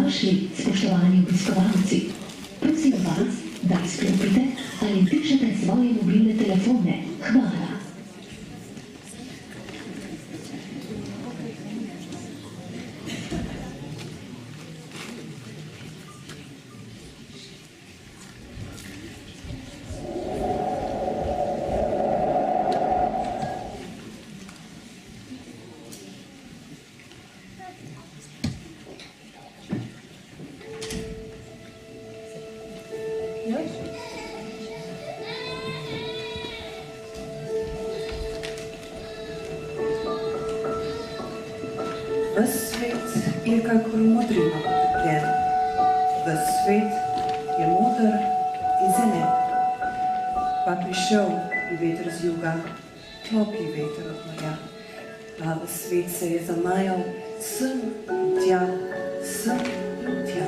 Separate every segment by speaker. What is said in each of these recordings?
Speaker 1: Dobrodošli, spoštovani obiskovalci. Prosim vas, da izklopite ali pišete svoje mobilne telefone. Hvala.
Speaker 2: Ves svet je kakor modrino potopljen, ves svet je moder in zelen. Pa prišel je veter z juga, topli veter od morja. Pa ves svet se je zamajal sem in tja, sem in tja.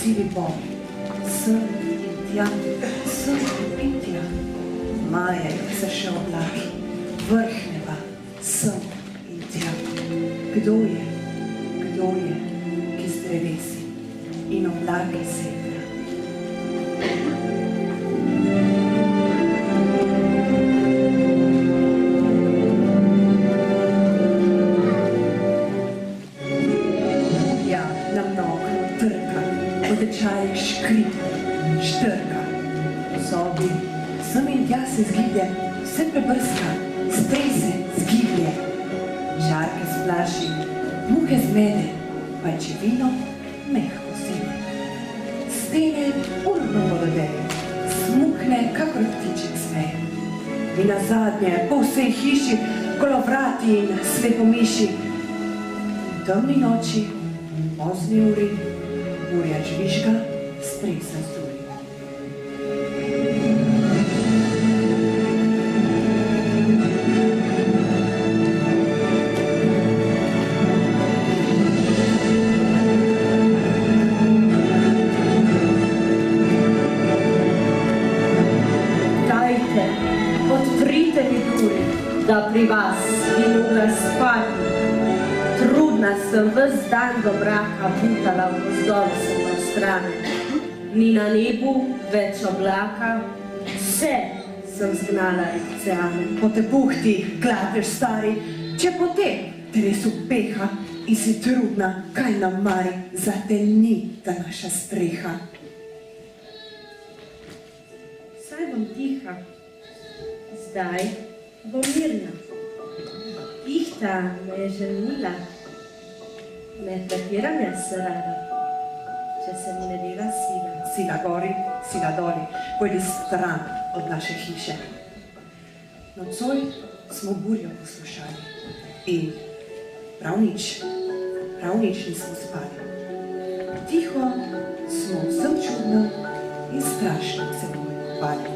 Speaker 2: Sivi bom, sem in tja, sem in tja. Majajo se še oblaki, vrh neba, sem in tja. Kdo je, ki z drevesi in oblaki setra? Ja, nam na okno trka, Odečaj škripe, štrka. V sobi sem in tja se zgiblje, vse prebrska, strese zgiblje. Žarke splaši, muhe zmede, pajčevino mehko sede. Stene urno vododeje, smukne, kakor ptiček smeje. In nazadnje po vsej hiši, kolovrati in slepomiši. V temni noči, pozni uri, burja žvižga, stresa zduri.
Speaker 3: Dajte, odprite mi duri, da pri vas bi mogla spati. Trudna sem ves dan do mraka butala, v gozdolu sem v strani. Ni na nebu več oblaka, vse sem zgnala iz oceana.
Speaker 2: Po te buhti, klateš stari, če po te res upeha in si trudna, kaj nam mari, za te ni ta naša streha.
Speaker 3: Saj bom tiha, zdaj bom mirna. Ihta me je želnila, ne pretiram jaz se rada, če se mi ne dela sila.
Speaker 2: Sila gori, sila doli, pojdi stran od naše hiše. Nocoj smo burjo poslušali in prav nič nismo spali. Tiho smo vsem čudno in strašno se bomo bali.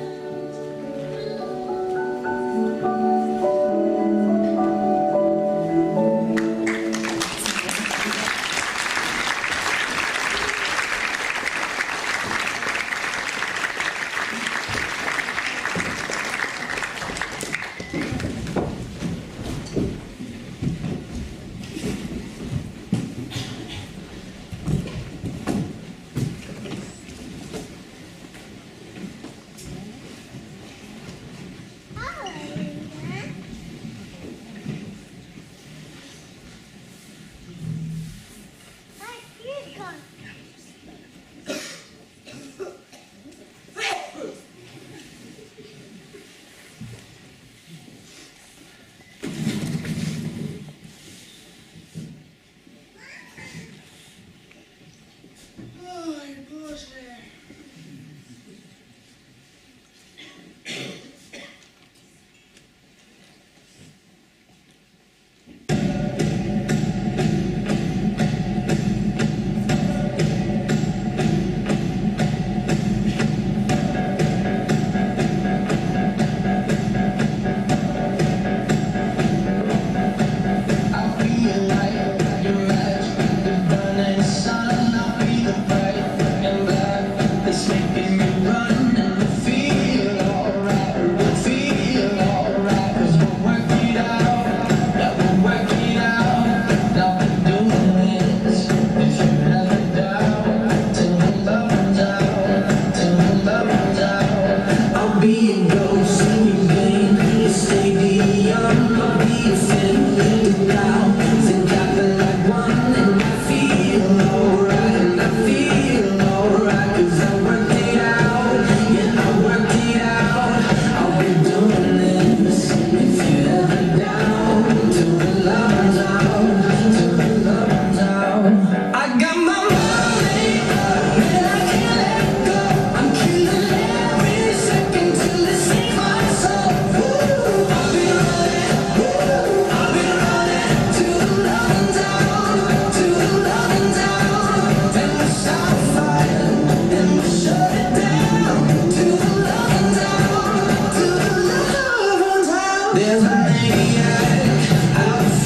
Speaker 4: maniac outside.